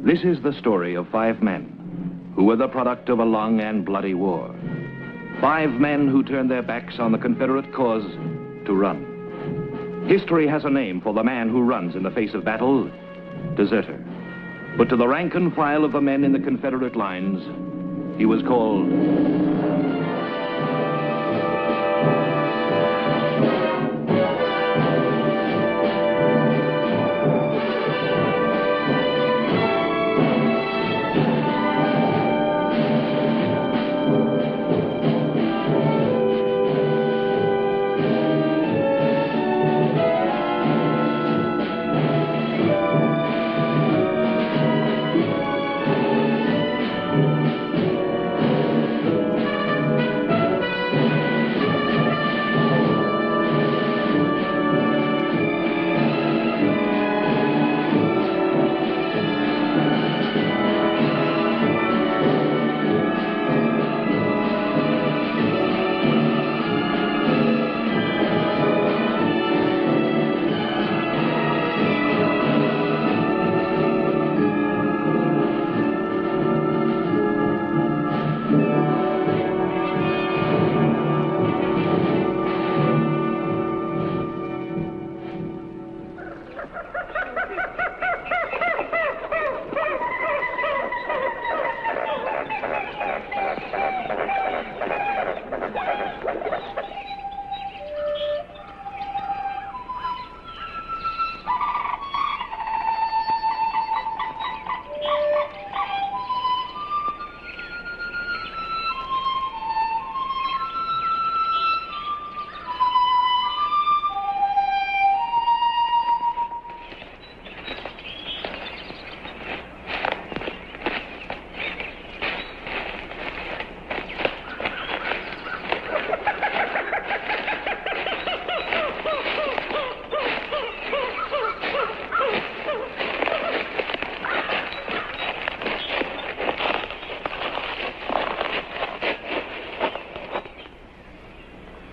This is the story of 5 men who were the product of a long and bloody war. 5 men who turned their backs on the Confederate cause to run. History has a name for the man who runs in the face of battle: deserter. But to the rank and file of the men in the Confederate lines, he was called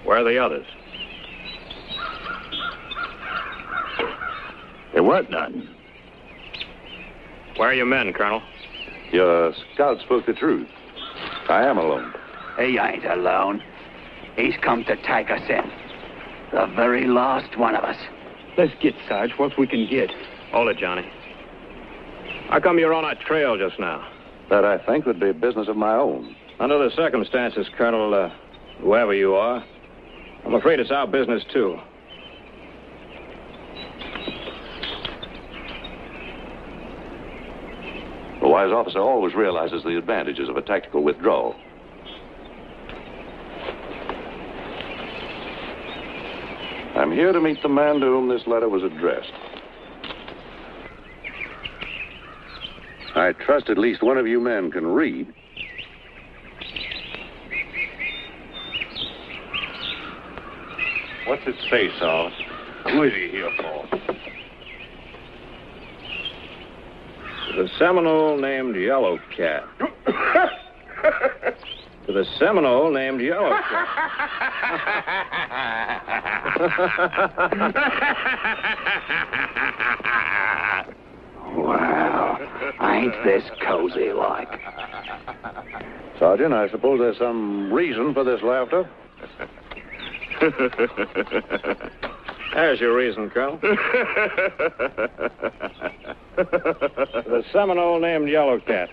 Where are the others? There weren't none. Where are your men, Colonel? Your scout spoke the truth. I am alone. He ain't alone. He's come to take us in. The very last one of us. Let's get, Sarge, what we can get. Hold it, Johnny. How come you're on our trail just now? That, I think, would be business of my own. Under the circumstances, Colonel, whoever you are, I'm afraid it's our business, too. A wise officer always realizes the advantages of a tactical withdrawal. I'm here to meet the man to whom this letter was addressed. I trust at least one of you men can read. What's it say, Saul? Who is he here for? The Seminole named Yellow Cat. To the Seminole named Yellow Cat. Wow, ain't this cozy like? Sergeant, I suppose there's some reason for this laughter. There's your reason, Colonel. The Seminole named Yellow Cat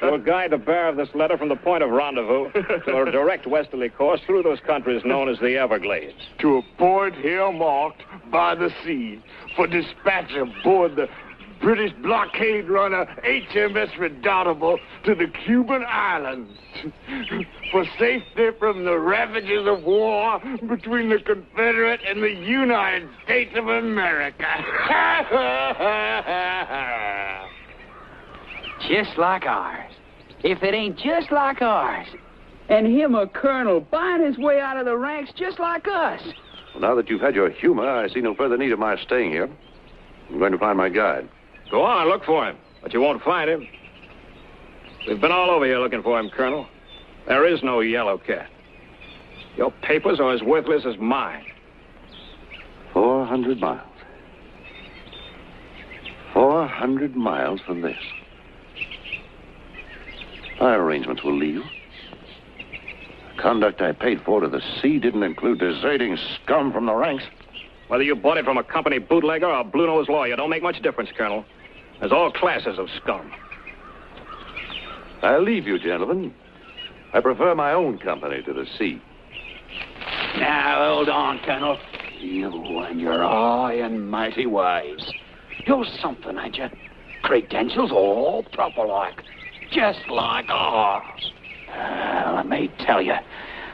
will guide the bearer of this letter from the point of rendezvous to a direct westerly course through those countries known as the Everglades. To a point here marked by the sea for dispatch aboard the British blockade runner HMS Redoubtable to the Cuban islands for safety from the ravages of war between the Confederate and the United States of America. Just like ours. If it ain't just like ours. And him a colonel buying his way out of the ranks just like us. Well, now that you've had your humor, I see no further need of my staying here. I'm going to find my guide. Go on, look for him, but you won't find him. We've been all over here looking for him, Colonel. There is no Yellow Cat. Your papers are as worthless as mine. 400 miles. 400 miles from this. My arrangements will leave. The conduct I paid for to the sea didn't include deserting scum from the ranks. Whether you bought it from a company bootlegger or a blue-nosed lawyer, don't make much difference, Colonel. There's all classes of scum. I'll leave you, gentlemen. I prefer my own company to the sea. Now, hold on, Colonel. You and your high and mighty ways. You're something, ain't you? Credentials all proper-like. Just like ours. Let me tell you,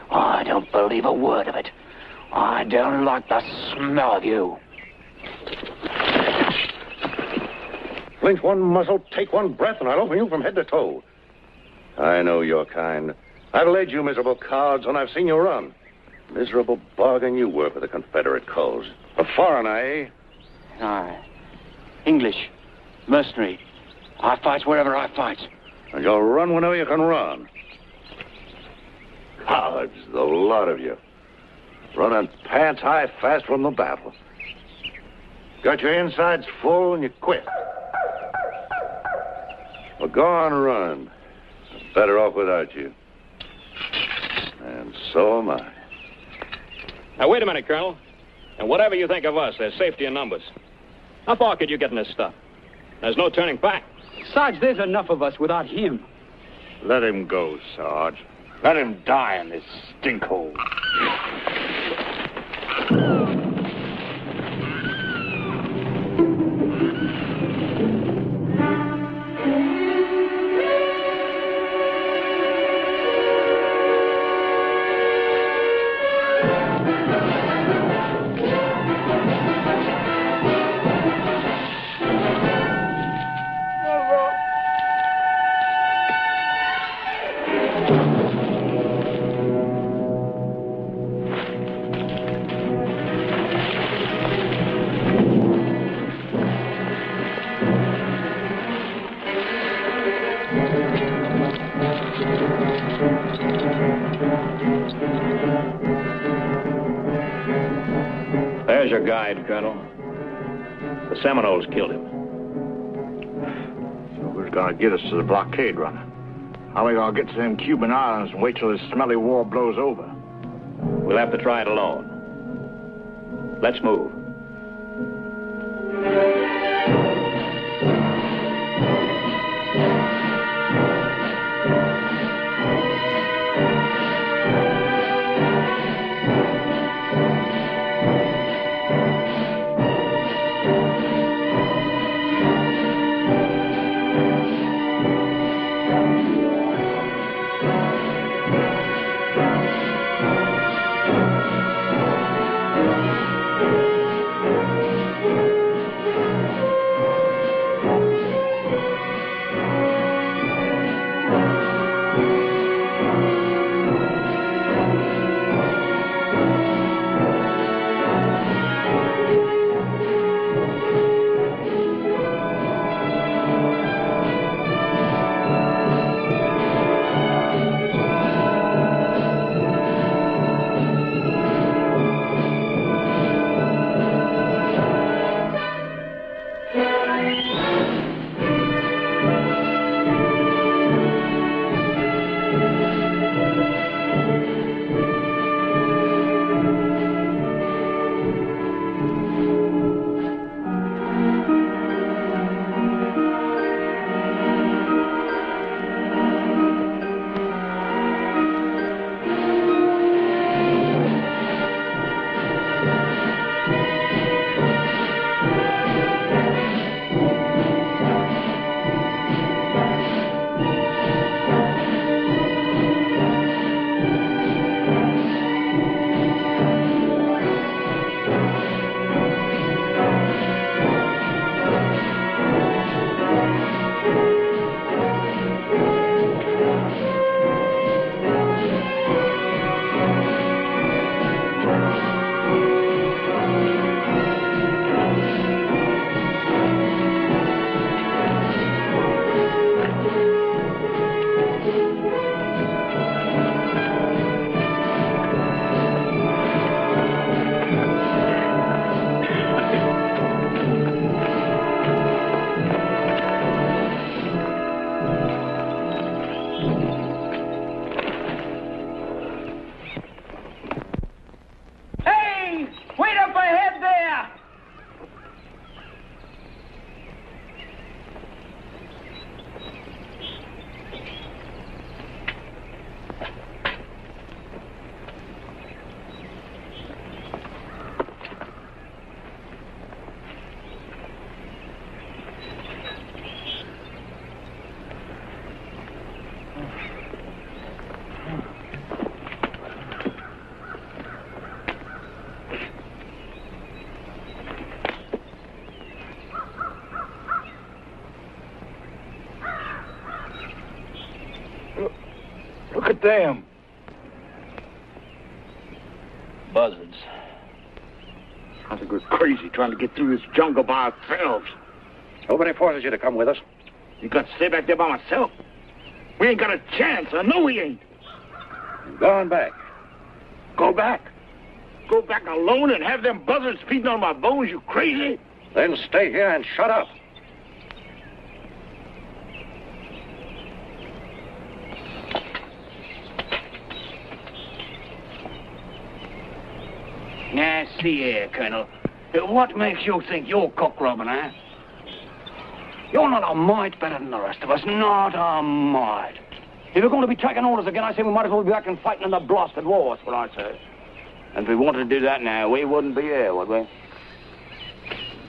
I don't believe a word of it. I don't like the smell of you. Flinch one muzzle, take one breath, and I'll open you from head to toe. I know your kind. I've led you miserable cards when I've seen you run. Miserable bargain you were for the Confederate cause. A foreigner, eh? Aye. English. Mercenary. I fight wherever I fight. And you'll run whenever you can run. Cowards, the lot of you. Running pants high fast from the battle. Got your insides full and you quit. Well, go on and run. I'm better off without you. And so am I. Now, wait a minute, Colonel. And whatever you think of us, there's safety in numbers. How far could you get in this stuff? There's no turning back. Sarge, there's enough of us without him. Let him go, Sarge. Let him die in this stinkhole. There's your guide, Colonel. The Seminoles killed him. So who's gonna get us to the blockade runner? How are we gonna get to them Cuban islands and wait till this smelly war blows over? We'll have to try it alone. Let's move. at them? Buzzards. I think we're crazy trying to get through this jungle by ourselves. Nobody forces you to come with us. You got to stay back there by myself. We ain't got a chance. I know we ain't. I'm going back. Go back? Go back alone and have them buzzards feeding on my bones, you crazy? Then stay here and shut up. Now, see here, Colonel. What makes you think you're cock robbing, eh? You're not a mite better than the rest of us. Not a mite. If we're going to be taking orders again, I say we might as well be back and fighting in the blasted war. That's what I say. And if we wanted to do that now, we wouldn't be here, would we?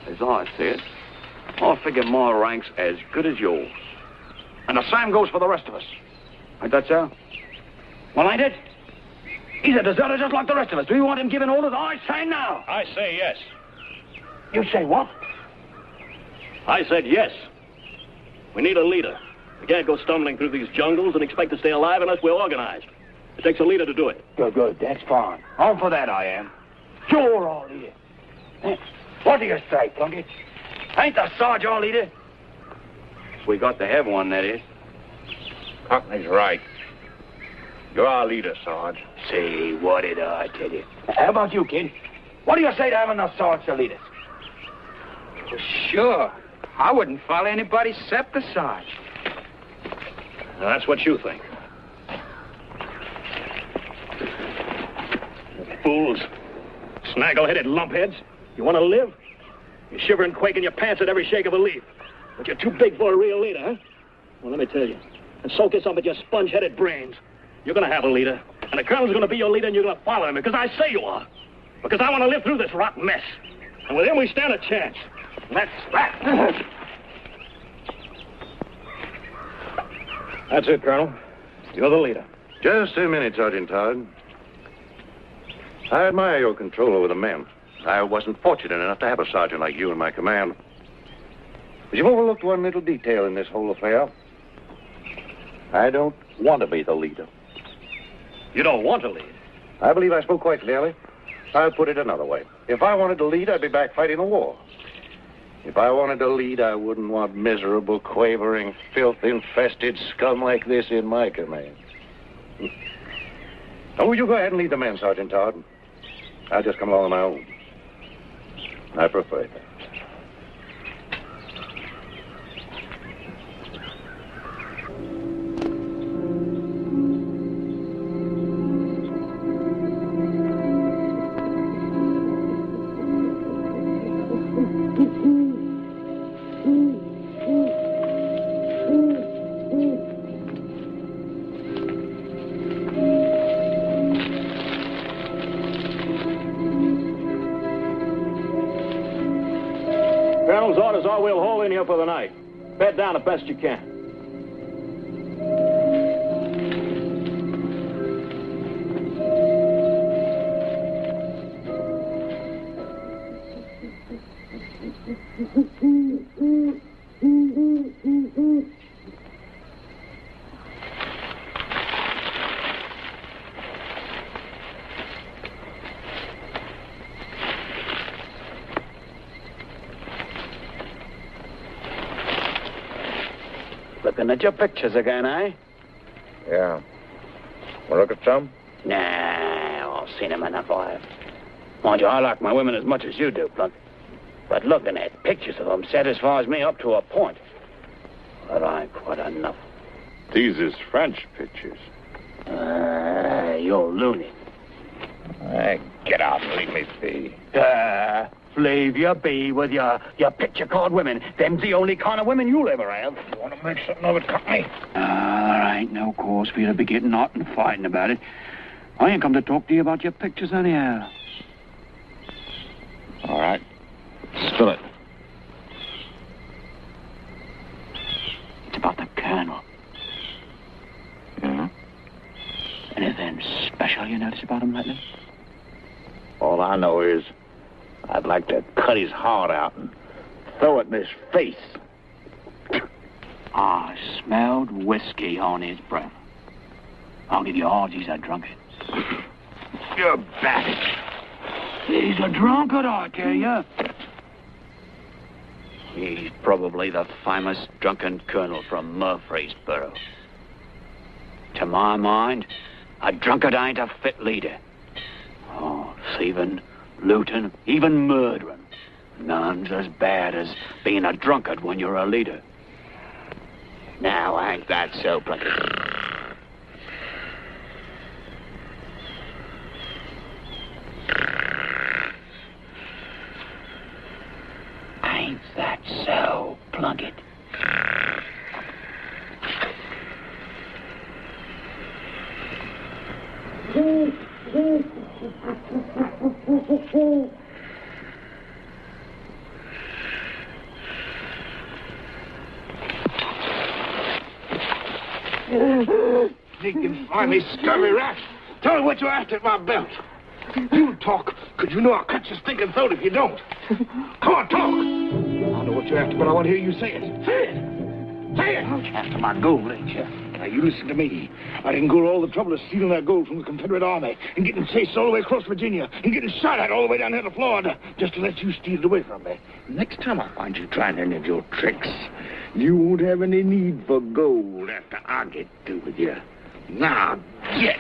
As I see it, I figure my rank's as good as yours. And the same goes for the rest of us. Ain't that so? Well, ain't it? He's a deserter just like the rest of us. Do you want him giving orders? I say no. I say yes. You say what? I said yes. We need a leader. We can't go stumbling through these jungles and expect to stay alive unless we're organized. It takes a leader to do it. Good. That's fine. On for that, I am. You're our leader. What do you say, Plunkett? Ain't the Sarge our leader? We got to have one, that is. Cockney's right. You're our leader, Sarge. See, what did I tell you? How about you, kid? What do you say to having the Sarge to lead us? Sure. I wouldn't follow anybody except the Sarge. Now, that's what you think. Fools. Snaggle-headed lumpheads. You want to live? You shiver and quake in your pants at every shake of a leaf. But you're too big for a real leader, huh? Well, let me tell you. And soak this up with your sponge-headed brains. You're going to have a leader. And the colonel's going to be your leader, and you're going to follow him. Because I say you are. Because I want to live through this rotten mess. And with him, we stand a chance. And that's that. That's it, Colonel. You're the leader. Just a minute, Sergeant Todd. I admire your control over the men. I wasn't fortunate enough to have a sergeant like you in my command. But you've overlooked one little detail in this whole affair. I don't want to be the leader. You don't want to lead. I believe I spoke quite clearly. I'll put it another way. If I wanted to lead, I'd be back fighting the war. If I wanted to lead, I wouldn't want miserable, quavering, filth-infested scum like this in my command. Oh, you go ahead and lead the men, Sergeant Todd. I'll just come along on my own. I prefer that. Colonel's orders are we'll hold in here for the night. Bed down the best you can. Looking at your pictures again, eh? Yeah. Want to look at some? Nah, I've seen them enough, I have. Mind you, I like my women as much as you do, Plunkett. But looking at pictures of them satisfies me up to a point. But I ain't quite enough. These is French pictures. You're loony. Get out and leave me be. Leave you be with your picture card women. Them's the only kind of women you'll ever have. You want to make something of it, Cockney? There ain't no cause for you to be getting hot and fighting about it. I ain't come to talk to you about your pictures anyhow. All right. Spill it. It's about the colonel. Yeah? Anything special you notice about him lately? All I know is I'd like to cut his heart out and throw it in his face. I smelled whiskey on his breath. I'll give you odds he's a drunkard. You're batty. He's a drunkard, I tell you. He's probably the famous drunken colonel from Murfreesboro. To my mind, a drunkard ain't a fit leader. Oh, thieving, looting, even murdering. None's as bad as being a drunkard when you're a leader. Now, ain't that so, Plunkett? Ain't that so, Plunkett? Sneaking, slimy, scurvy rat. Tell me what you're after at my belt. You talk, because you know I'll cut your stinking throat if you don't. Come on, talk. I know what you're after, but I want to hear you say it. Say it. Say it. After my gold, ain't you? Now, you listen to me. I didn't go to all the trouble of stealing that gold from the Confederate Army and getting chased all the way across Virginia and getting shot at all the way down here to Florida just to let you steal it away from me. Next time I find you trying any of your tricks, you won't have any need for gold after I get through with you. Now, get.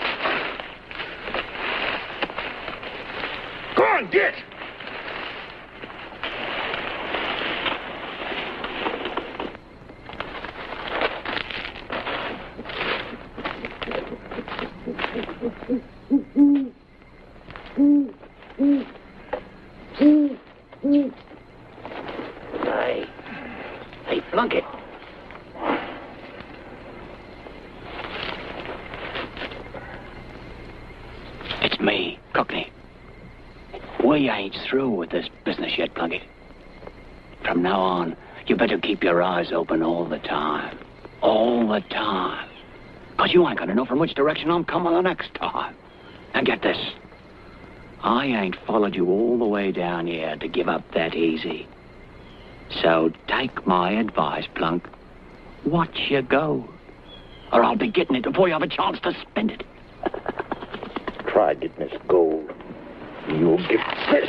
Go on, get. Hey, Plunkett. It's me, Cockney. We ain't through with this business yet, Plunkett. From now on, you better keep your eyes open all the time. All the time. 'Cause you ain't gonna know from which direction I'm coming the next time. And get this. I ain't followed you all the way down here to give up that easy. So take my advice, Plunk. Watch your gold. Or I'll be getting it before you have a chance to spend it. Try getting this gold. You'll get this.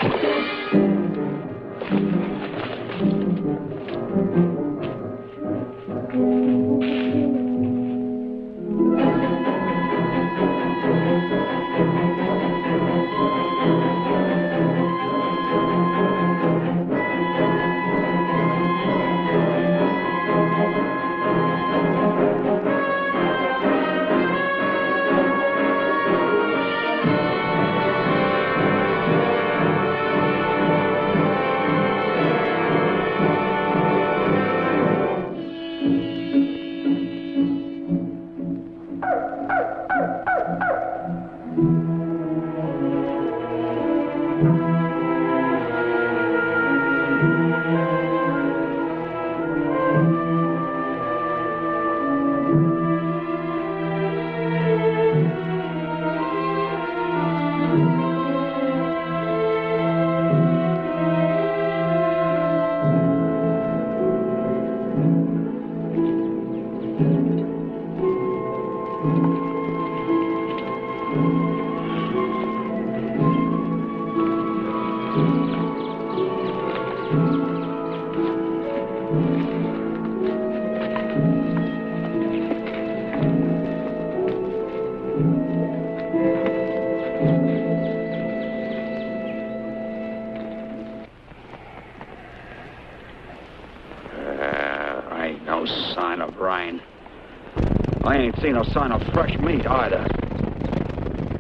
I ain't seen no sign of fresh meat either.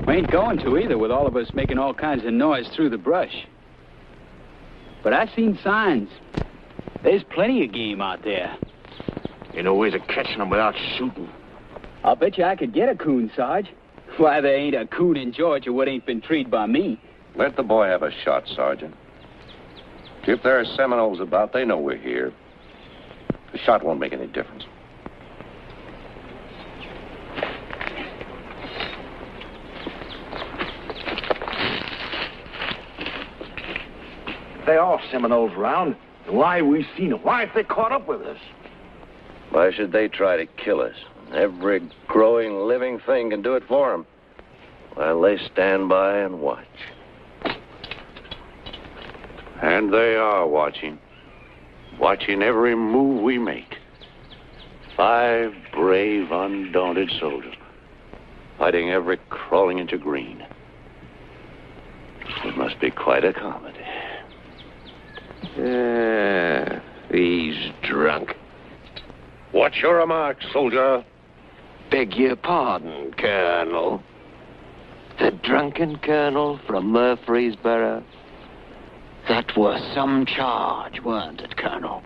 We ain't going to either, with all of us making all kinds of noise through the brush. But I've seen signs. There's plenty of game out there. Ain't no ways of catching them without shooting. I'll bet you I could get a coon, Sarge. Why, there ain't a coon in Georgia what ain't been treed by me. Let the boy have a shot, Sergeant. If there are Seminoles about, they know we're here. The shot won't make any difference. There are Seminoles around. Why we seen them? Why if they caught up with us? Why should they try to kill us? Every growing living thing can do it for them, while they stand by and watch. And they are watching. Watching every move we make. 5 brave, undaunted soldiers, fighting every crawling inch of green. It must be quite a comedy. He's drunk. What's your remark, soldier? Beg your pardon, Colonel. The drunken colonel from Murfreesboro? That was some charge, weren't it, Colonel?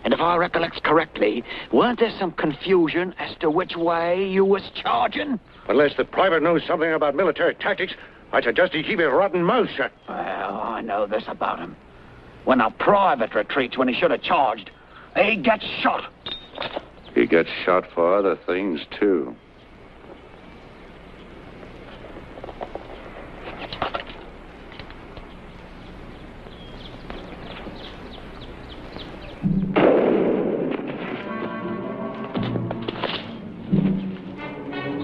And if I recollect correctly, weren't there some confusion as to which way you was charging? Unless the private knows something about military tactics, I suggest he keep his rotten mouth shut. Well, I know this about him. When a private retreats when he should have charged, he gets shot. He gets shot for other things, too.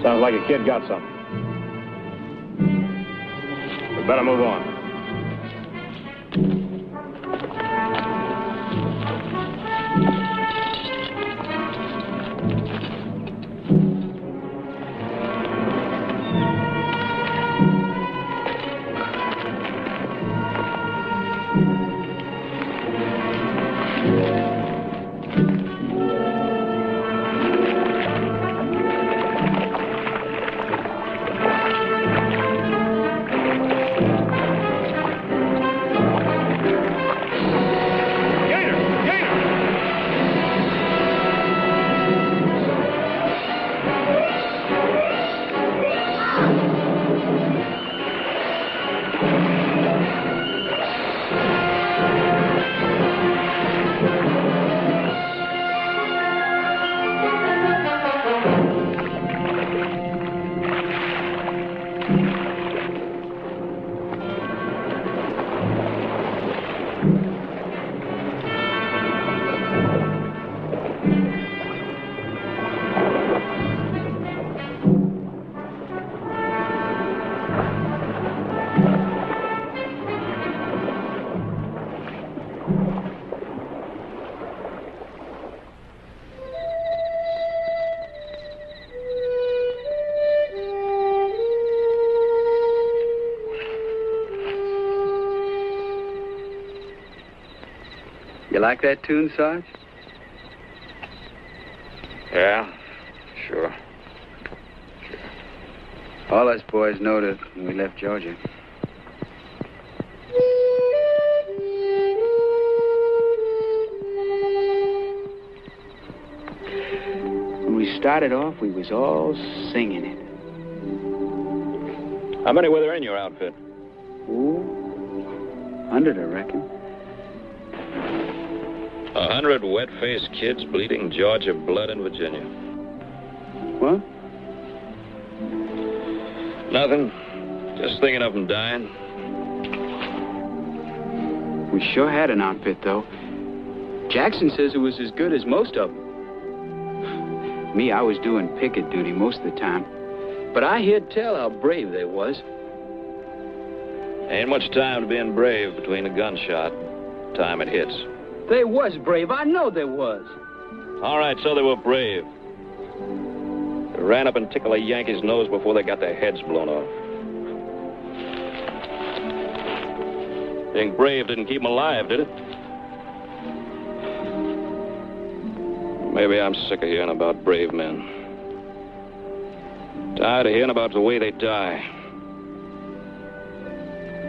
Sounds like a kid got something. We better move on. You like that tune, Sarge? Yeah, sure. All us boys knowed it when we left Georgia. When we started off, we was all singing it. How many were there in your outfit? Ooh, 100, I reckon. 100 wet-faced kids bleeding Georgia blood in Virginia. What? Nothing. Just thinking of them dying. We sure had an outfit, though. Jackson says it was as good as most of them. Me, I was doing picket duty most of the time. But I heard tell how brave they was. Ain't much time to being brave between a gunshot. Time it hits. They was brave. I know they was. All right, so they were brave. They ran up and tickled a Yankee's nose before they got their heads blown off. Being brave didn't keep them alive, did it? Maybe I'm sick of hearing about brave men. Tired of hearing about the way they die.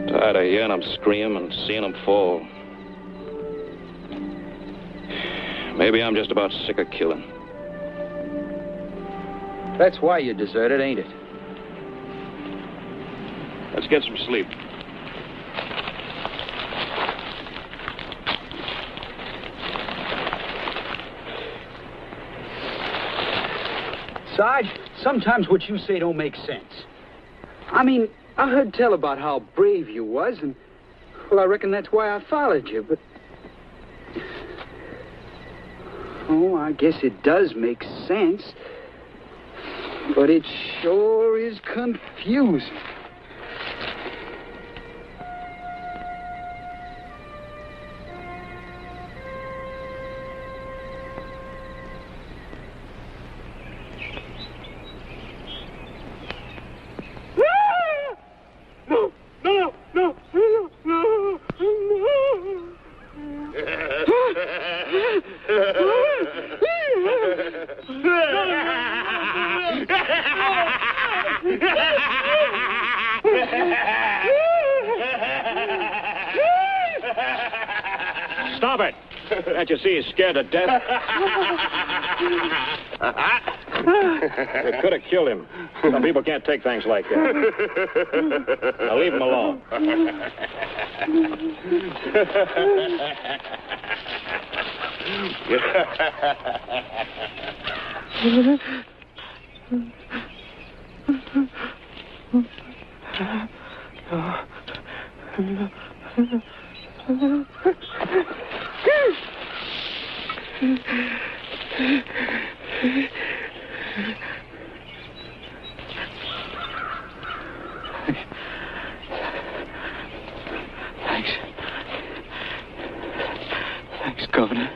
Tired of hearing them scream and seeing them fall. Maybe I'm just about sick of killing. That's why you deserted, ain't it? Let's get some sleep. Sarge, sometimes what you say don't make sense. I mean, I heard tell about how brave you was, and, well, I reckon that's why I followed you, but... Oh, I guess it does make sense. But it sure is confusing. Stop it! Can't you see he's scared to death? They could have killed him. Some people can't take things like that. Now leave him alone. Thanks, Governor.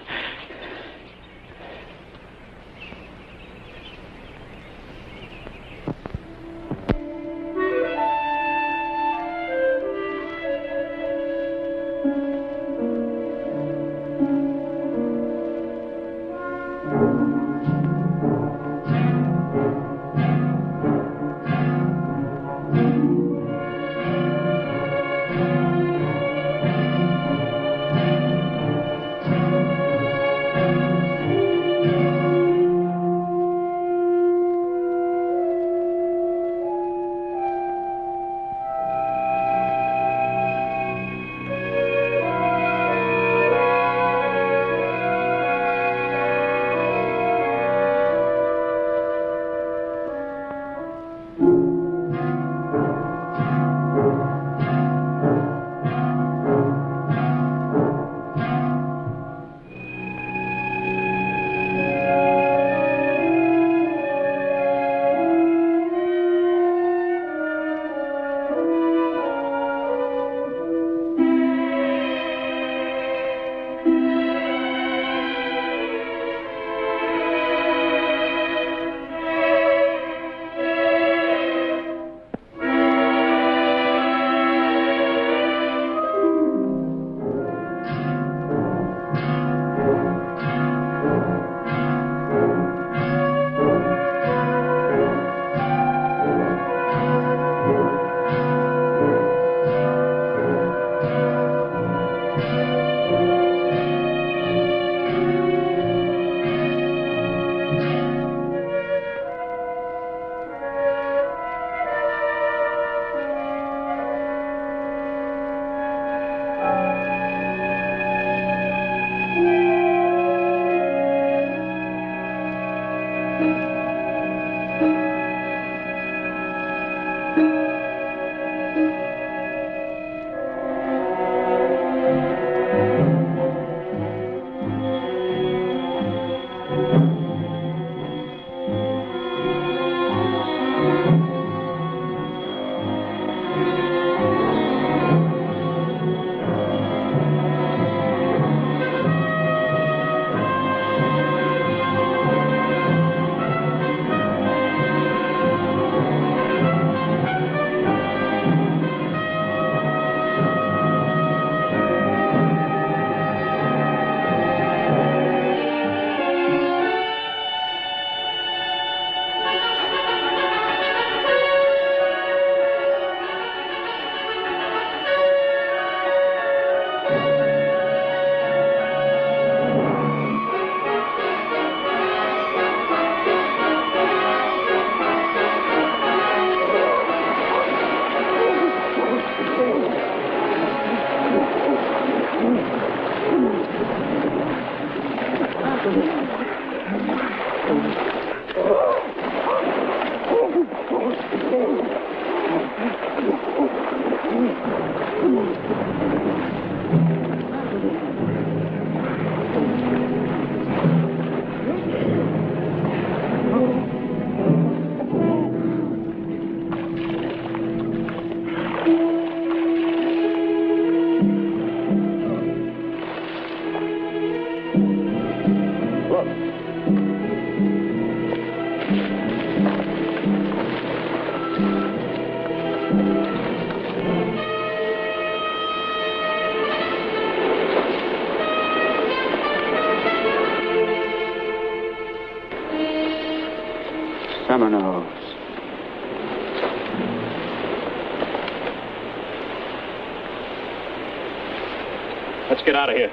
Let's get out of here.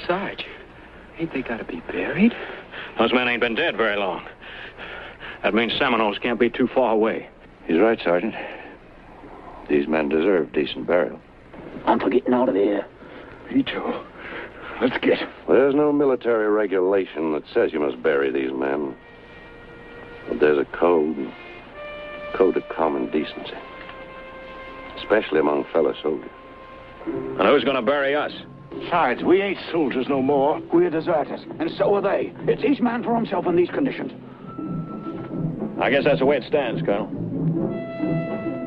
Sarge, ain't they got to be buried? Those men ain't been dead very long. That means Seminoles can't be too far away. He's right, Sergeant. These men deserve decent burial. I'm for getting out of here. Me too. Let's get. There's no military regulation that says you must bury these men. But there's a code of common decency. Especially among fellow soldiers. And who's going to bury us? Besides, we ain't soldiers no more. We're deserters, and so are they. It's each man for himself in these conditions. I guess that's the way it stands, Colonel.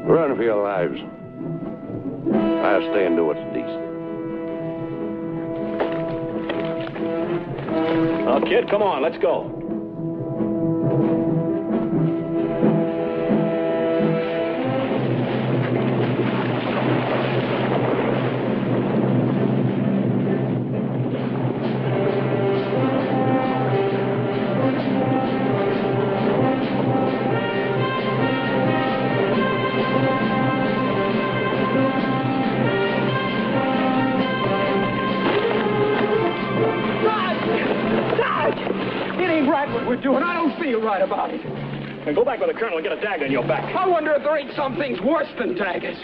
Run for your lives. I'll stay and do what's decent. Now, kid, come on, let's go. Right about it. And go back with the colonel and get a dagger in your back. I wonder if there ain't some things worse than daggers.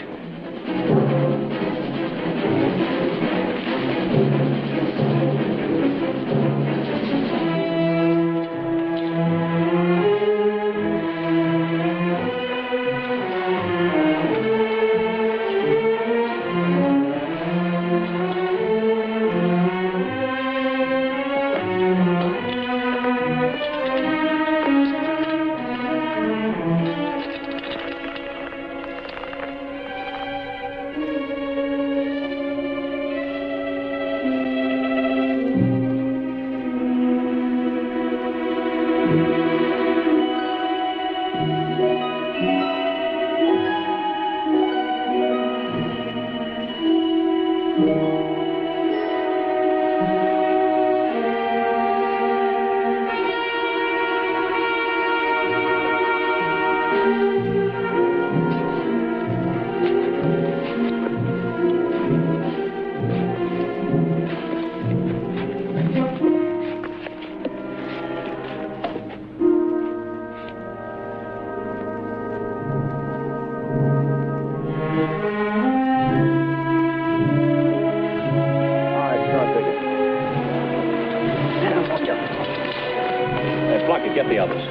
Plunkett, get the others.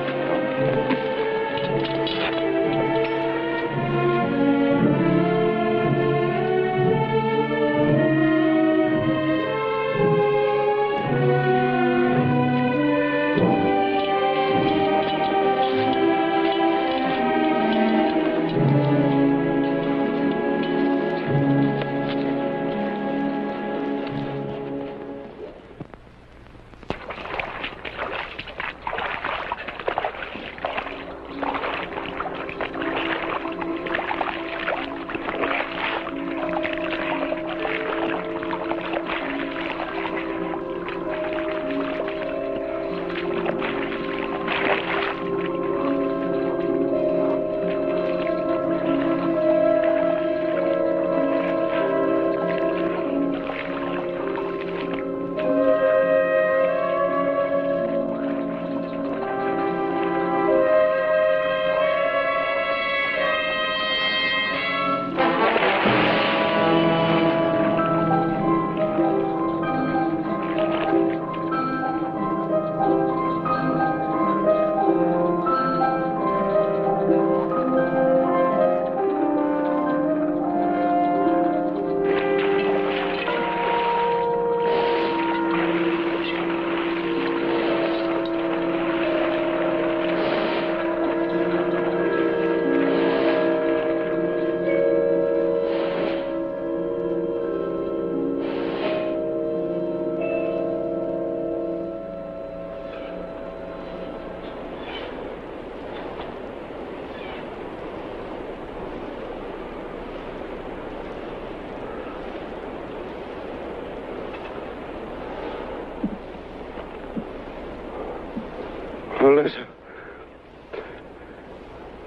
Melissa.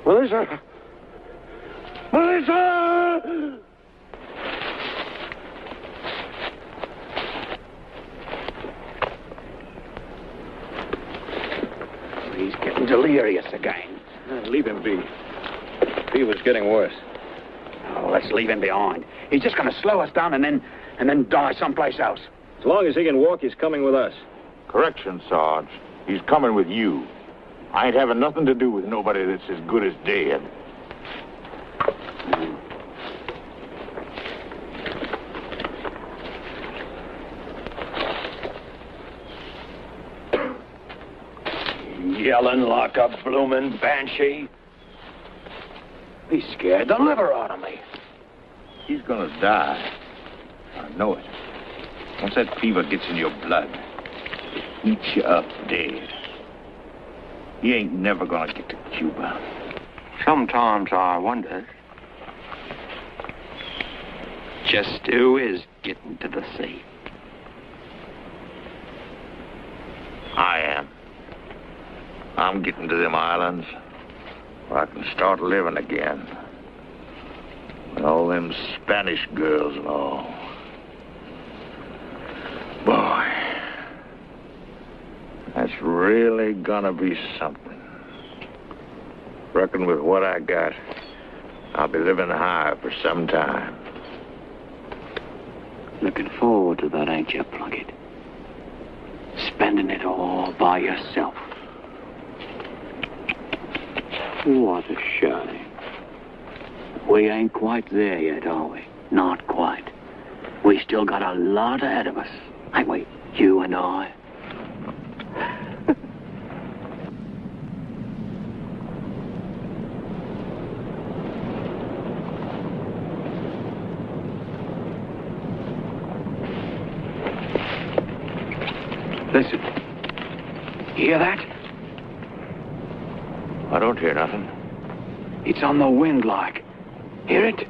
Melissa! Melissa! serious again. Leave him be. Fever's getting worse. Oh, let's leave him behind. He's just going to slow us down and then die someplace else. As long as he can walk, he's coming with us. Correction, Sarge. He's coming with you. I ain't having nothing to do with nobody that's as good as dead. Yelling like a bloomin' banshee. He scared the liver out of me. He's gonna die. I know it. Once that fever gets in your blood, it eats you up dead. He ain't never gonna get to Cuba. Sometimes I wonder just who is getting to the sea. I am. I'm getting to them islands where I can start living again. With all them Spanish girls and all. Boy, that's really gonna be something. Reckon with what I got, I'll be living high for some time. Looking forward to that, ain't you, Plunkett? Spending it all by yourself. What a shame. We ain't quite there yet, are we? Not quite. We still got a lot ahead of us, ain't we? You and I. Listen. You hear that? I don't hear nothing. It's on the wind like. Hear it?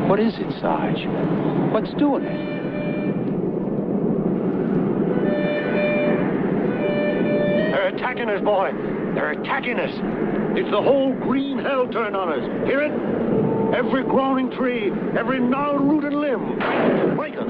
What is it, Sarge? What's doing it? They're attacking us, boy. They're attacking us. It's the whole green hell turned on us. Hear it? Every growing tree, every gnarled root and limb, trying to break us.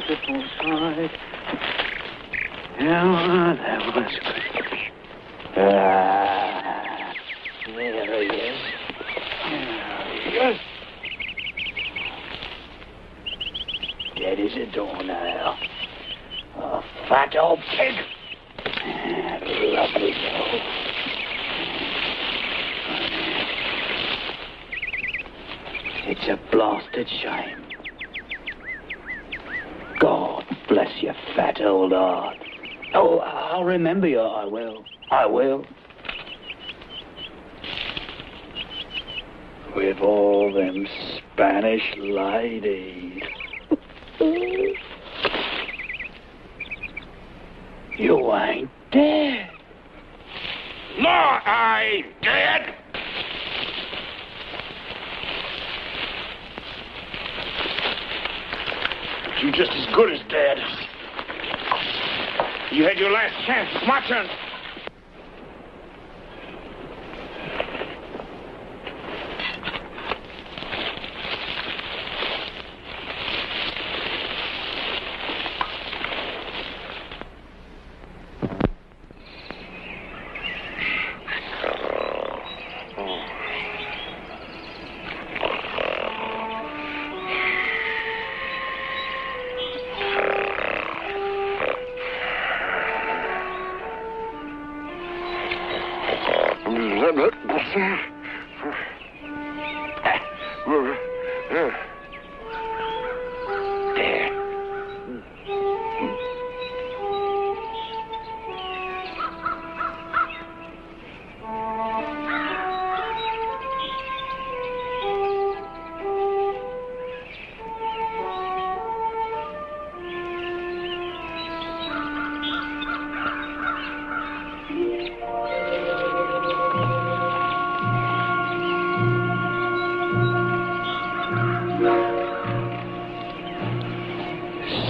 beautiful sight. Yeah, that was good. There he is. There he is. Dead as a doornail. A fat old pig. Lovely dog. It's a blasted shame. God bless your fat old heart. Oh, I'll remember you, I will. I will. With all them Spanish ladies. You ain't dead. No, I ain't dead. But you're just as good as dead. You had your last chance. It's my turn.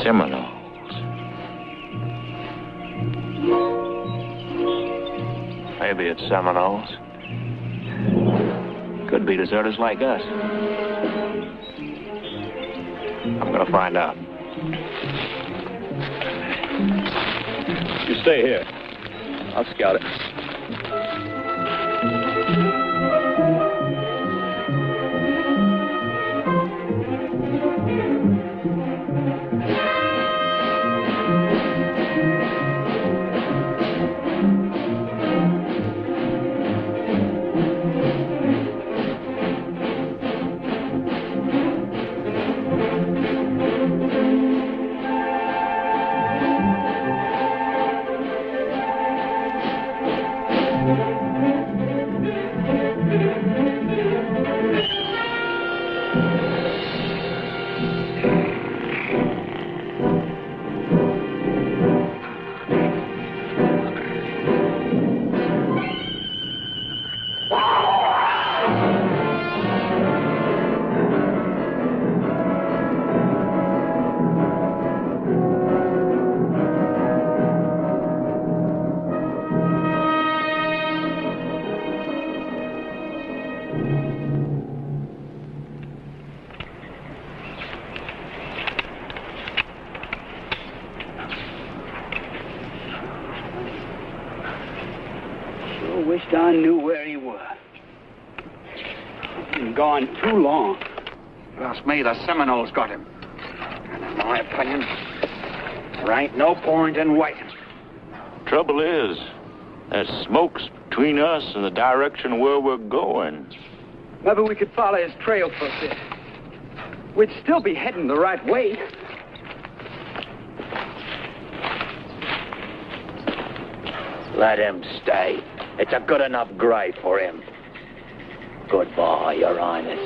Seminoles. Maybe it's Seminoles. Could be deserters like us. I'm gonna find out. You stay here. I'll scout it. Wished I knew where he was. Been gone too long. Trust me, the Seminoles got him. And in my opinion, there ain't no point in waiting. Trouble is, there's smokes between us and the direction where we're going. Maybe we could follow his trail for a bit. We'd still be heading the right way. Let him stay. It's a good enough grave for him. Goodbye, Your Highness.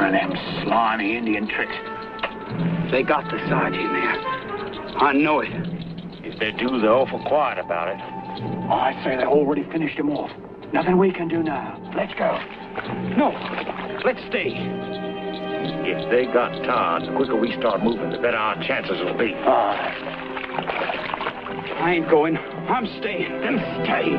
of them slimy Indian tricks. They got the Sarge in there. I know it. If they do, they're awful quiet about it. I say they already finished him off. Nothing we can do now. Let's go. No, let's stay. If they got Todd, the quicker we start moving, the better our chances will be. I ain't going. I'm staying. Then stay.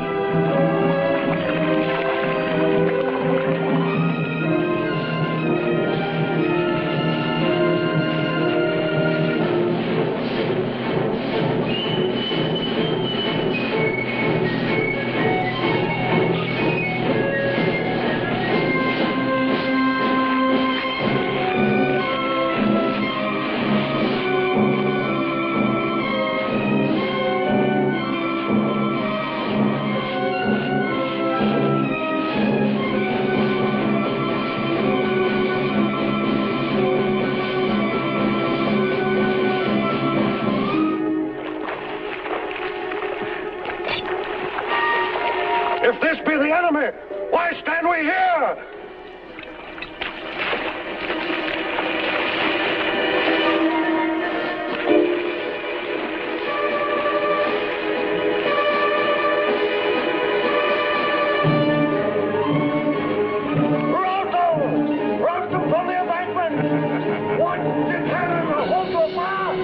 If this be the enemy, why stand we here? Rout them from the embankment! Watch the cannon! Hold your fire!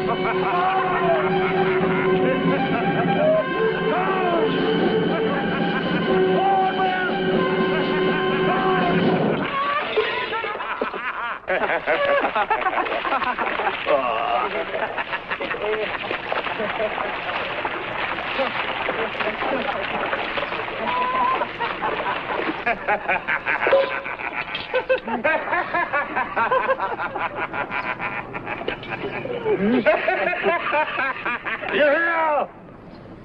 You hear?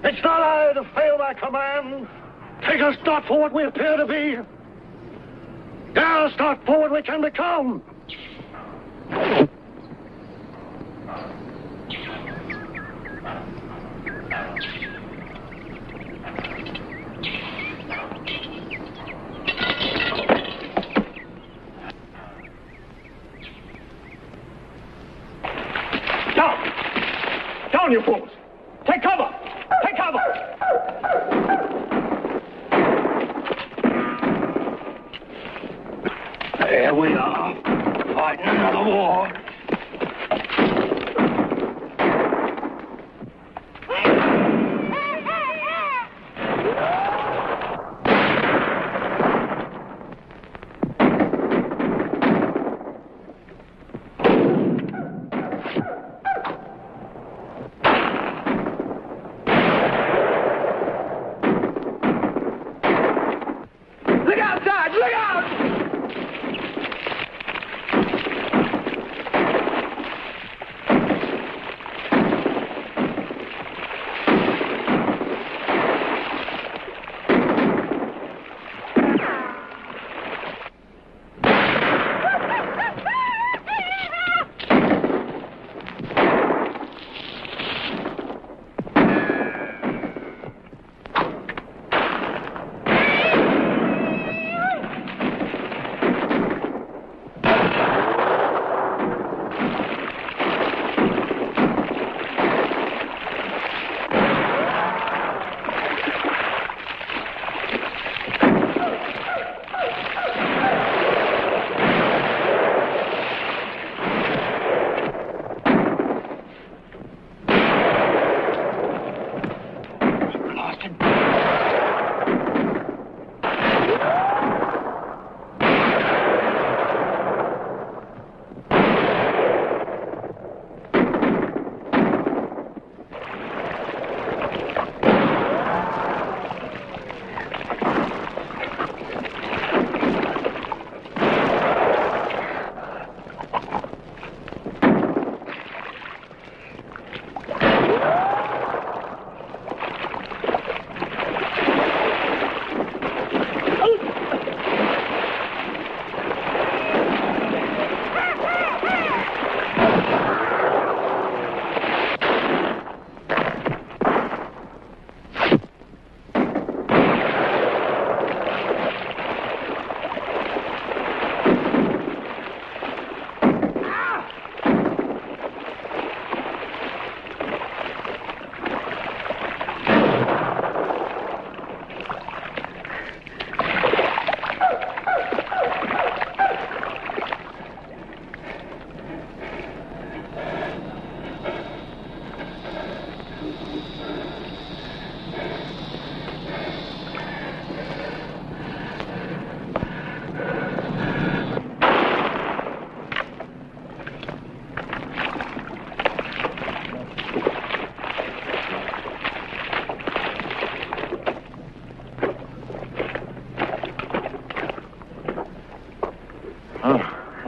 It's not I to fail my command. Take a start for what we appear to be. Dare a start for what we can become. Down, you fools! Take cover! Take cover! There we are.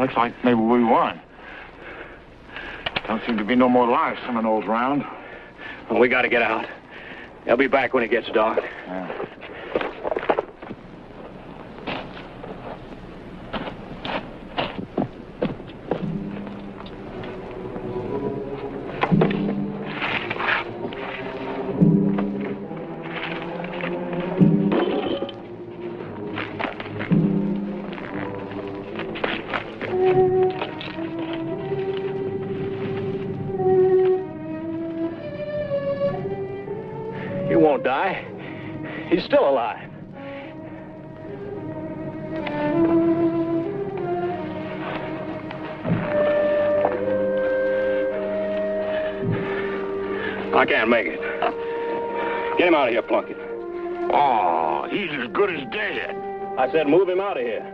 Looks like maybe we won. Don't seem to be no more live Seminoles around. Well, we got to get out. They'll be back when it gets dark. Yeah. He won't die. He's still alive. I can't make it. Get him out of here, Plunkett. Oh, he's as good as dead. I said move him out of here.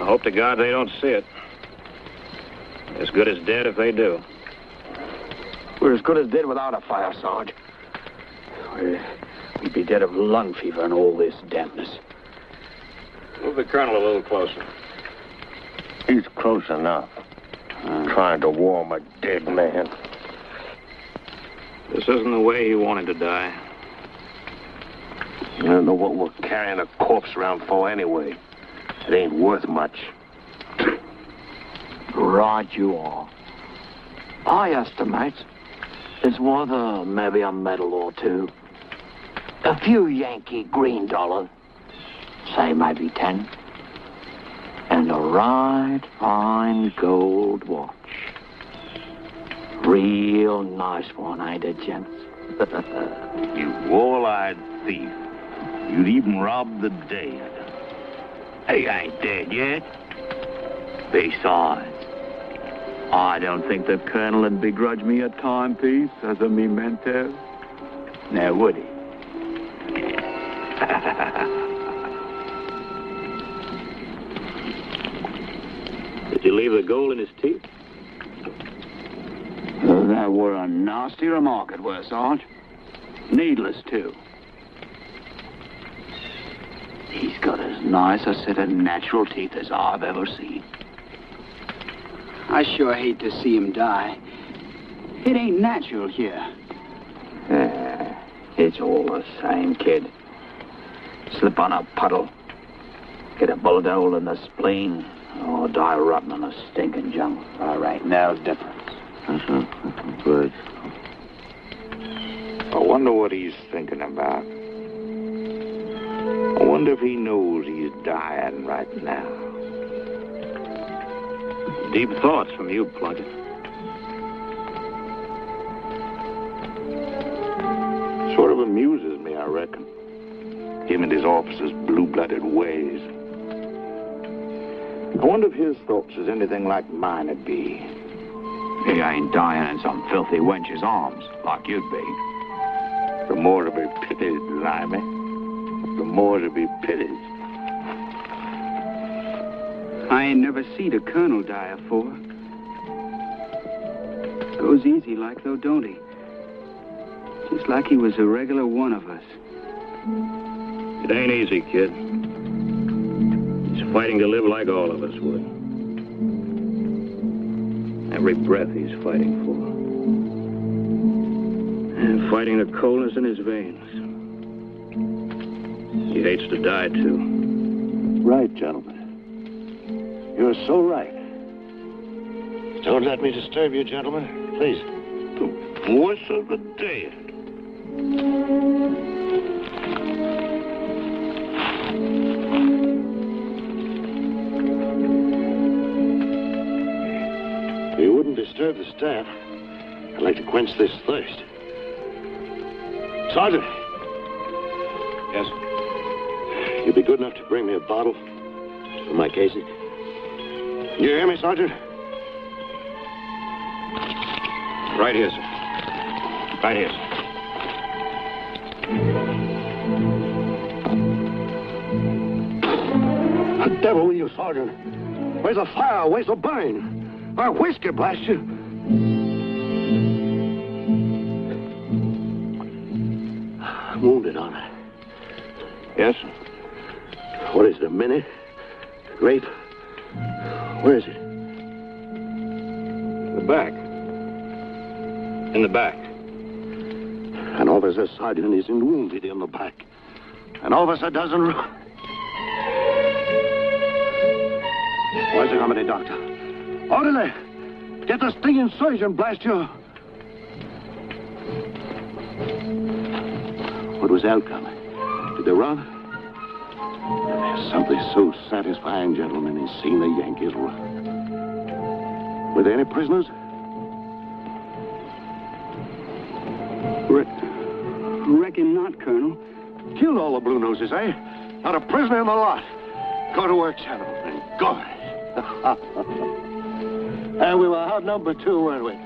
I hope to God they don't see it. As good as dead if they do. We're as good as dead without a fire, Sarge. We'd be dead of lung fever and all this dampness. Move the colonel a little closer. He's close enough. Trying to warm a dead man. This isn't the way he wanted to die. I don't know what we're carrying a corpse around for anyway. It ain't worth much. Right you are. I estimate it's worth maybe a medal or two. A few Yankee green dollars. Say maybe 10. And a right fine gold watch. Real nice one, ain't it, gents? You wall-eyed thief. You'd even rob the dead. He ain't dead yet. Besides, I don't think the colonel would begrudge me a timepiece as a memento. Now, would he? Did you leave the gold in his teeth? That were a nasty remark, it were, Sarge. Needless, too. He's got as nice a set of natural teeth as I've ever seen. I sure hate to see him die. It ain't natural here. It's all the same, kid. Slip on a puddle. Get a bullet hole in the spleen. Or die rotten in a stinking jungle. All right, now difference. Good. I wonder what he's thinking about. I wonder if he knows he's dying right now. Deep thoughts from you, Plunkett. Sort of amuses me, I reckon. Him and his officers' blue-blooded ways. I wonder if his thoughts is anything like mine would be. He ain't dying in some filthy wench's arms, like you'd be. The more to be pitied, Limey. The more to be pitied. I ain't never seen a colonel die afore. Goes easy like though, don't he? Just like he was a regular one of us. It ain't easy, kid. He's fighting to live like all of us would. Every breath he's fighting for. And fighting the coldness in his veins. He hates to die, too. Right, gentlemen. You're so right. Don't let me disturb you, gentlemen. Please. The voice of the dead. If you wouldn't disturb the staff, I'd like to quench this thirst. Sergeant. Yes? You'd be good enough to bring me a bottle for my casing. You hear me, Sergeant? Right here, sir. Right here, sir. The devil with you, Sergeant. Where's the fire? Where's the burn? Our whiskey, blast you. I'm wounded, Honor. Yes, sir. What is it, a mini? Grape? Where is it? The back. In the back. An officer sergeant isn't wounded in the back. An officer doesn't... Where's the company doctor? Orderly! Get the stinging surgeon, blast you! What was the outcome? Did they run? There's something so satisfying, gentlemen, in seeing the Yankees run. Were there any prisoners? Reckon not, Colonel. Killed all the Blue Noses, eh? Not a prisoner in the lot. Go to work, gentlemen. Go. And we were outnumbered, too, weren't we?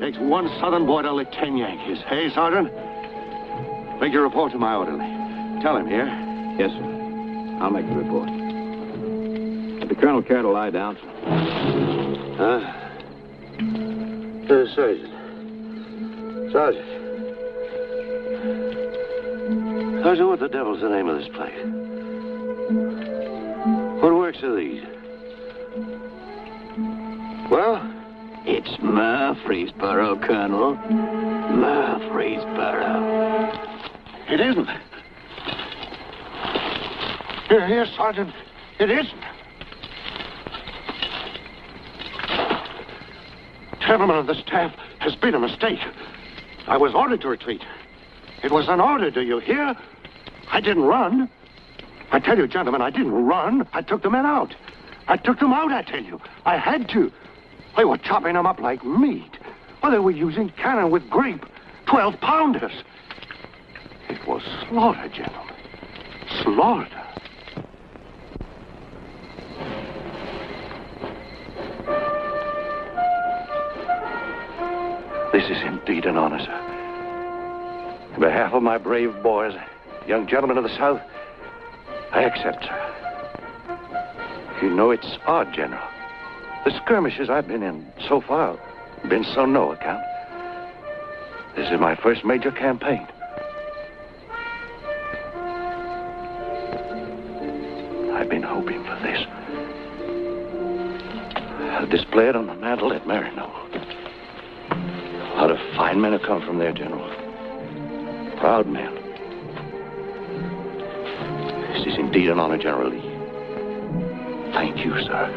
Takes one Southern boy to lick 10 Yankees. Hey, Sergeant? Make your report to my orderly. Tell him here. Yes, sir. I'll make the report. Would the colonel care to lie down, sir? Huh? Sergeant. Sergeant. Sergeant, what the devil's the name of this place? What works are these? Well? It's Murfreesboro, Colonel. Murfreesboro. It isn't. Here, Sergeant. It isn't. Gentlemen of the staff, has been a mistake. I was ordered to retreat. It was an order, do you hear? I didn't run. I tell you, gentlemen, I didn't run. I took the men out. I took them out, I tell you. I had to. They were chopping them up like meat. Well, they were using cannon with grape. 12-pounders. It was slaughter, gentlemen. Slaughter. This is indeed an honor, sir. On behalf of my brave boys, young gentlemen of the South, I accept, sir. You know, it's odd, General. The skirmishes I've been in so far have been so no account. This is my first major campaign. I've been hoping for this. I'll display it on the mantle at Marino. A lot of fine men have come from there, General. Proud men. This is indeed an honor, General Lee. Thank you, sir.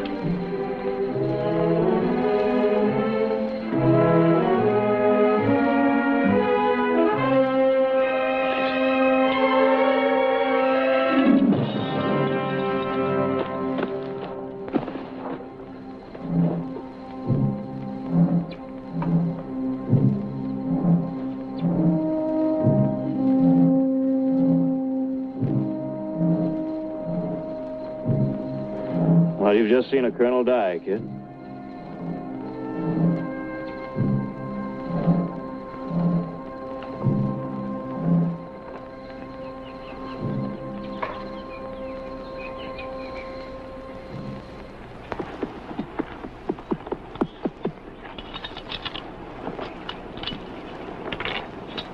Well, you've just seen a colonel die, kid.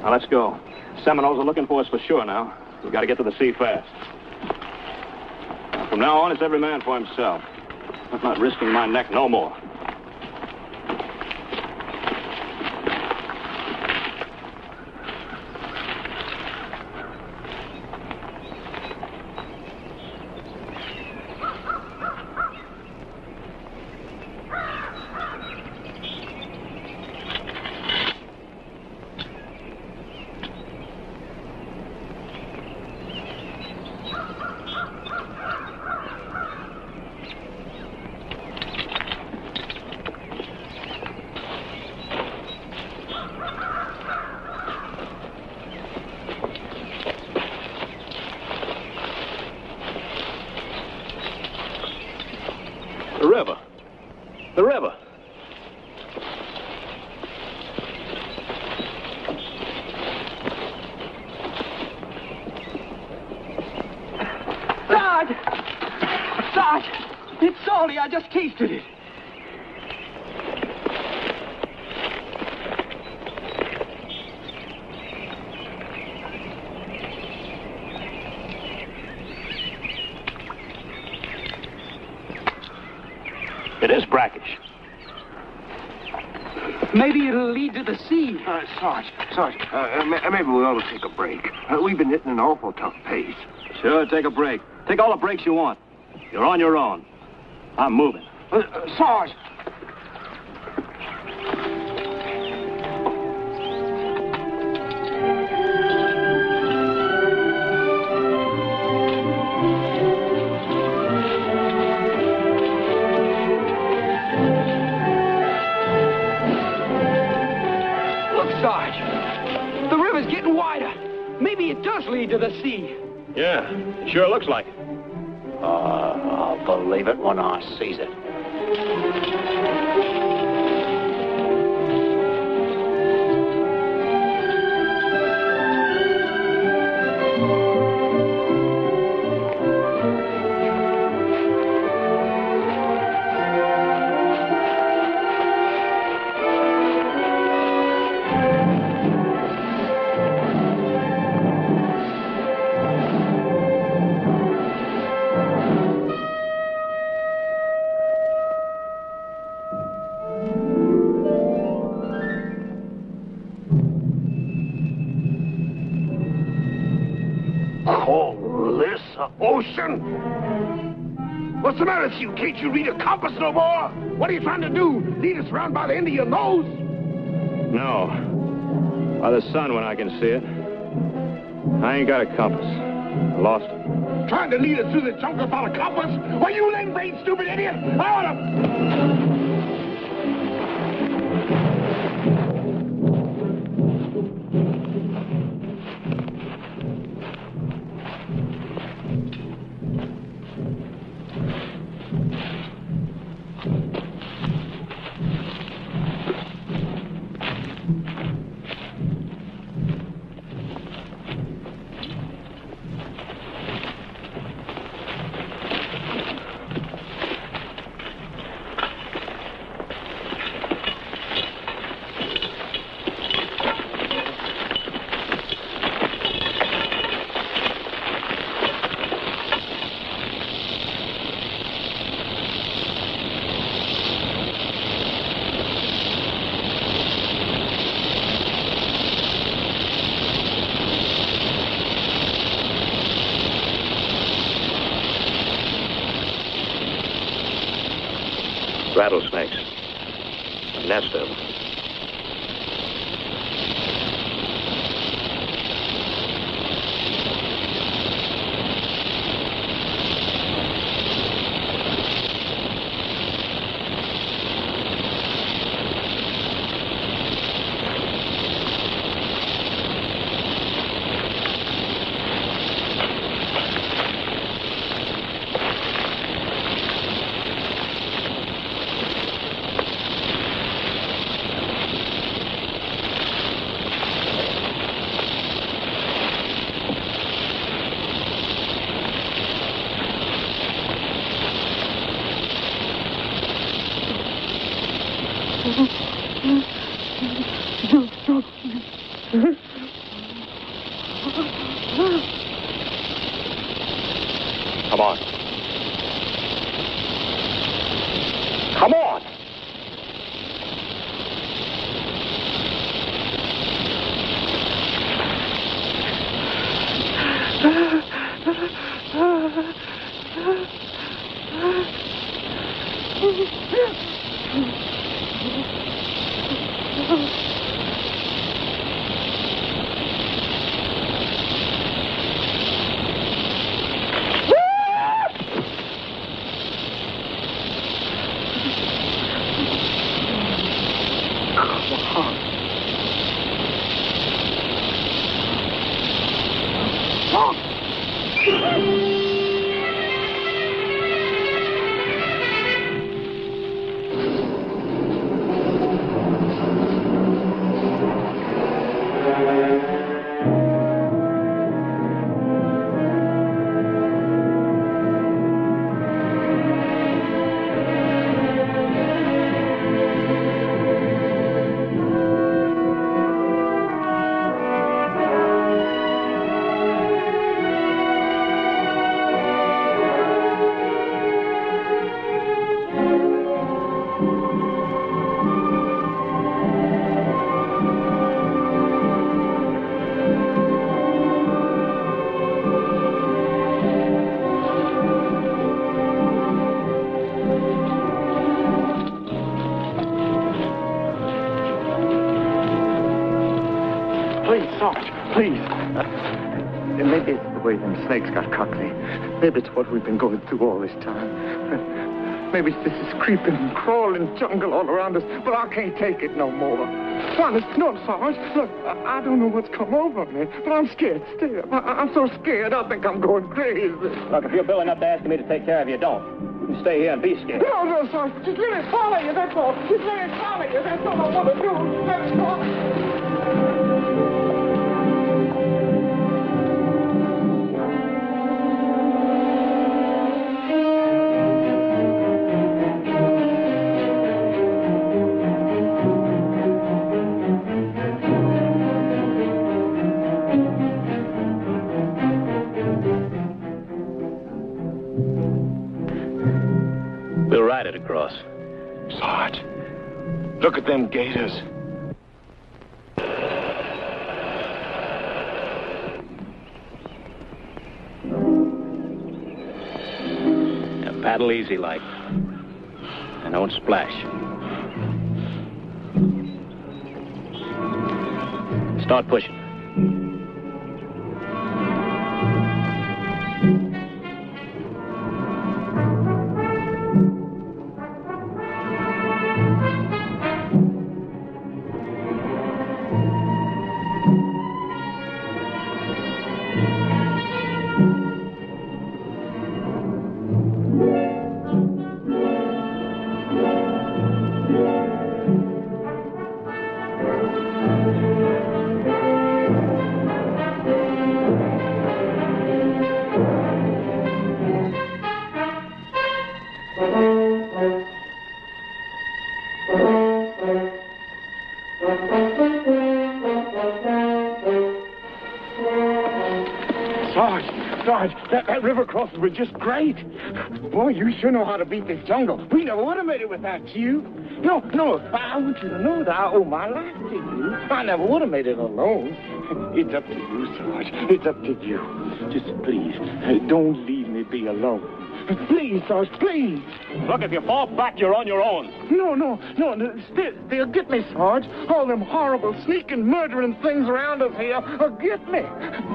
Now, let's go. Seminoles are looking for us for sure now. We've got to get to the sea fast. From now on, it's every man for himself. I'm not risking my neck no more. salty. I just tasted it. It is brackish. Maybe it'll lead to the sea. Sarge, maybe we ought to take a break. We've been hitting an awful tough pace. Sure, take a break. Take all the breaks you want. You're on your own. I'm moving. Sarge! Sarge, the river's getting wider. Maybe it does lead to the sea. Yeah, it sure looks like it. I'll believe it when I sees it. Ocean? What's the matter with you? Can't you read a compass no more? What are you trying to do? Lead us around by the end of your nose? No. By the sun when I can see it. I ain't got a compass. I lost it. Trying to lead us through the jungle without a compass? Why, you lame-brained stupid idiot! I ought to... Rattlesnakes. A nest of them. Come on. Come on! Please. Maybe it's the way them snakes got Cockney. Maybe it's what we've been going through all this time. Maybe it's this creeping, crawling jungle all around us, but I can't take it no more. Honest, no, Sarge. Look, I don't know what's come over me, but I'm scared still. I'm so scared I think I'm going crazy. Look, if you're billing up to asking me to take care of you, don't. You can stay here and be scared. No, Sarge. Just let me follow you, that's all. Just let me follow you. That's all I want to do. Let me follow you. We'll ride it across. Sarge, look at them gators. Now paddle easy like. And don't splash. Start pushing. Sarge, that river crossing was just great. Boy, you sure know how to beat this jungle. We never would have made it without you. No, I want you to know that I owe my life to you. I never would have made it alone. It's up to you, Sarge. It's up to you. Just please, don't leave me be alone. Please, Sarge, please. Look, if you fall back, you're on your own. No. They'll get me, Sarge. All them horrible, sneaking, murdering things around us here will get me.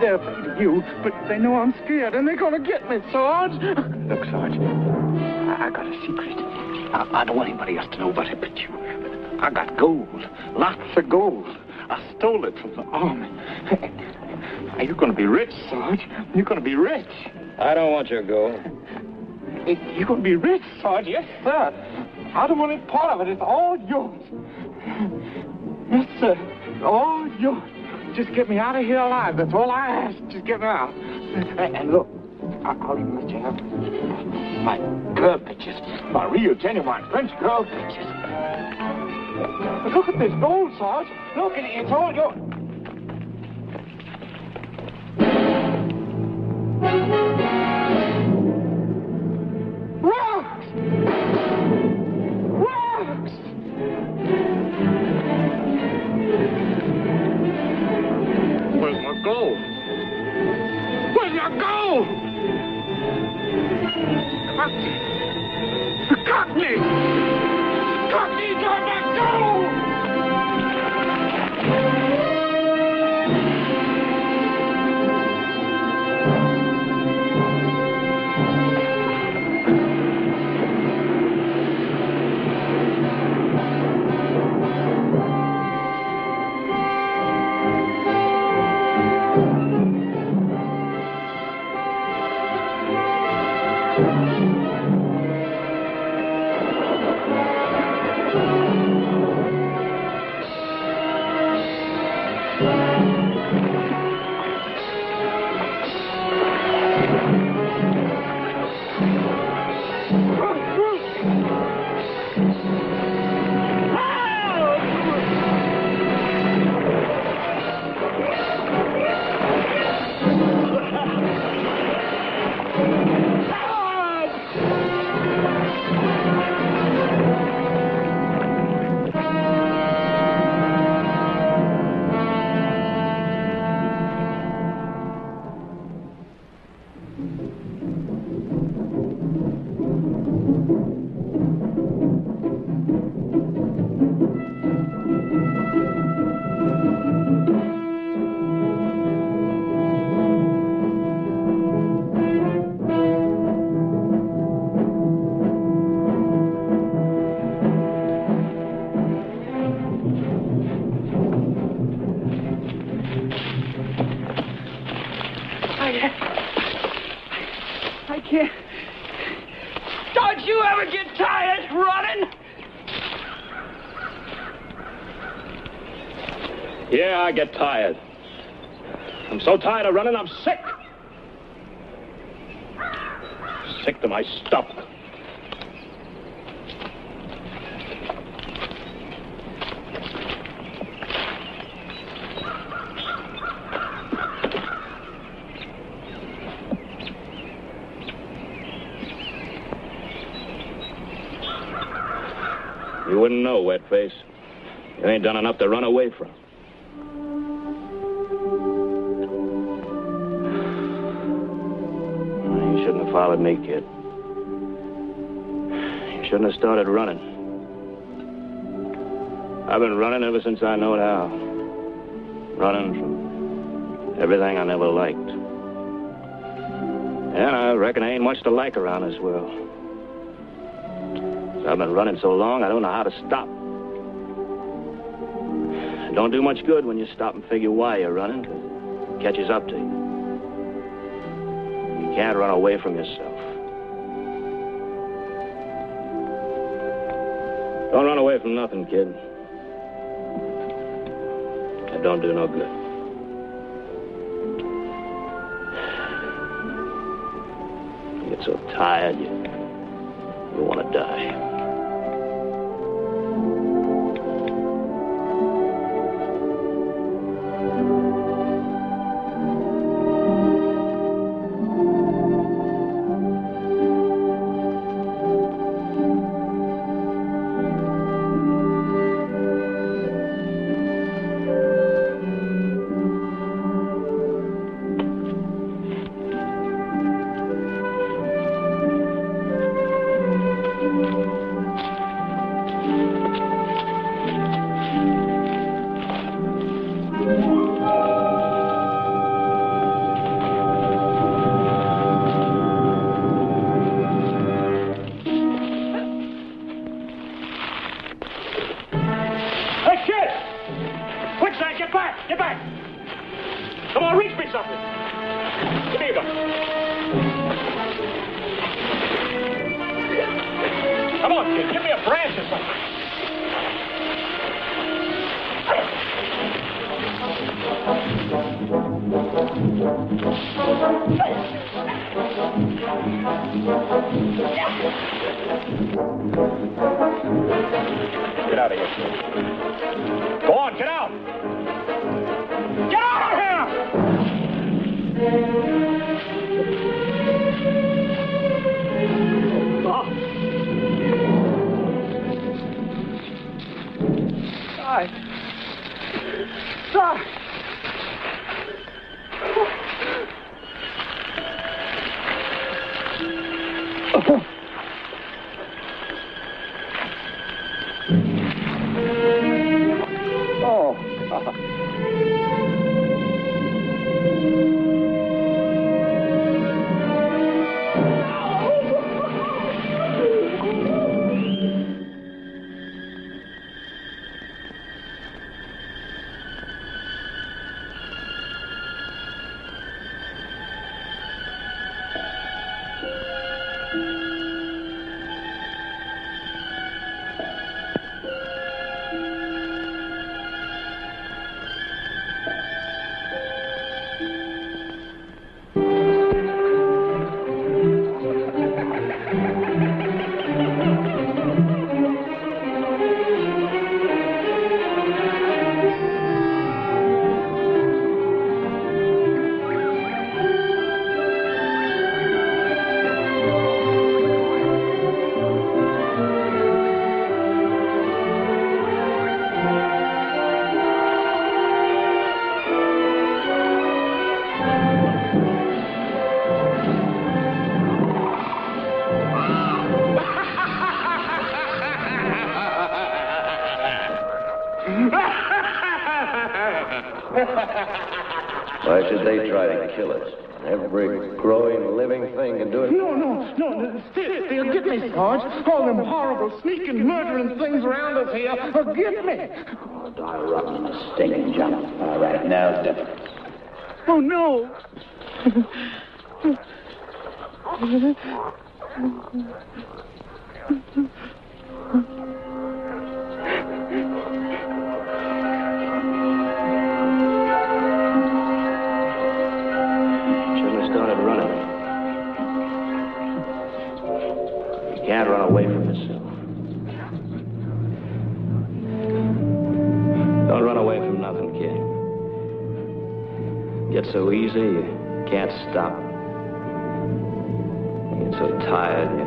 They're afraid of you, but they know I'm scared, and they're gonna get me, Sarge. Look, Sarge, I got a secret. I don't want anybody else to know about it but you. I got gold, lots of gold. I stole it from the army. You're gonna be rich, Sarge. You're gonna be rich. I don't want your gold. You're going to be rich, Sarge. Yes, sir. I don't want any part of it. It's all yours. Yes, sir. All yours. Just get me out of here alive. That's all I ask. Just get me out. And look, I'll even let you have my girl pictures. My real, genuine French girl pictures. But look at this gold, Sarge. Look, it's all yours. Rocks! Rocks! Where's my gold? Where's my gold? Cockney! Cockney, got my gold! I can't. Don't you ever get tired running? Yeah, I get tired. I'm so tired of running, I'm sick. Sick to my stomach. You wouldn't know, Wetface. You ain't done enough to run away from. You shouldn't have followed me, kid. You shouldn't have started running. I've been running ever since I know how. Running from everything I never liked. And I reckon there ain't much to like around this world. So I've been running so long, I don't know how to stop. It don't do much good when you stop and figure why you're running, 'cause it catches up to you. You can't run away from yourself. Don't run away from nothing, kid. That don't do no good. You get so tired, you want to die. Get out of here. Go on, get out! Get out of here! Die. Die. Why should they try to kill us? Every growing, living thing can do it. No. They'll get me, Sarge. All them horrible, sneaking, murdering things around us here. Get me. Oh, die rotten in a stinking jump. All right, now, different. Oh, no. Shouldn't have started running. You can't run away from yourself. Don't run away from nothing, kid. Get so easy, you can't stop. You get so tired, you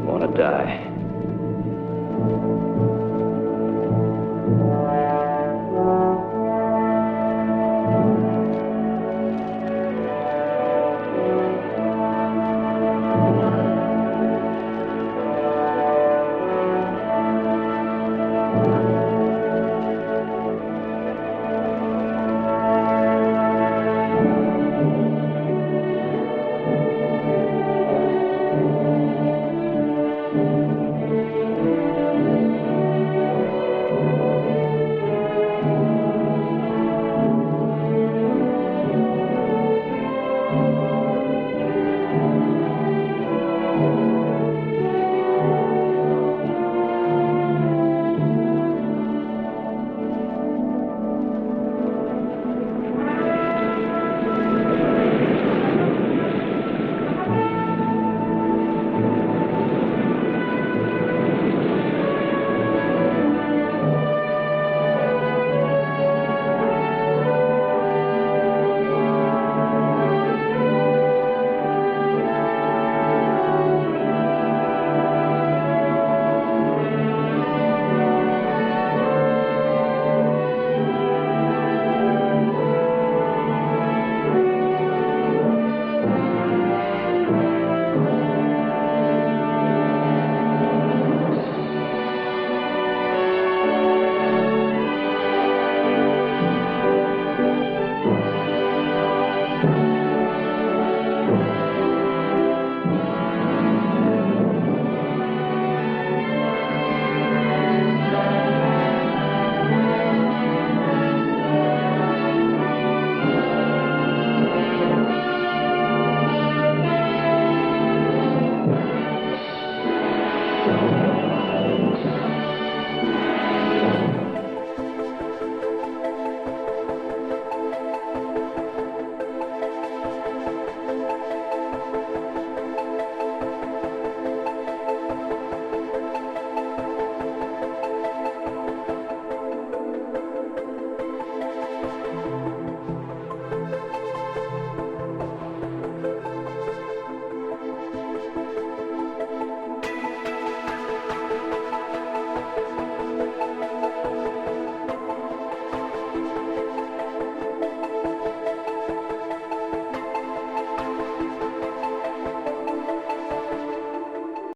want to die.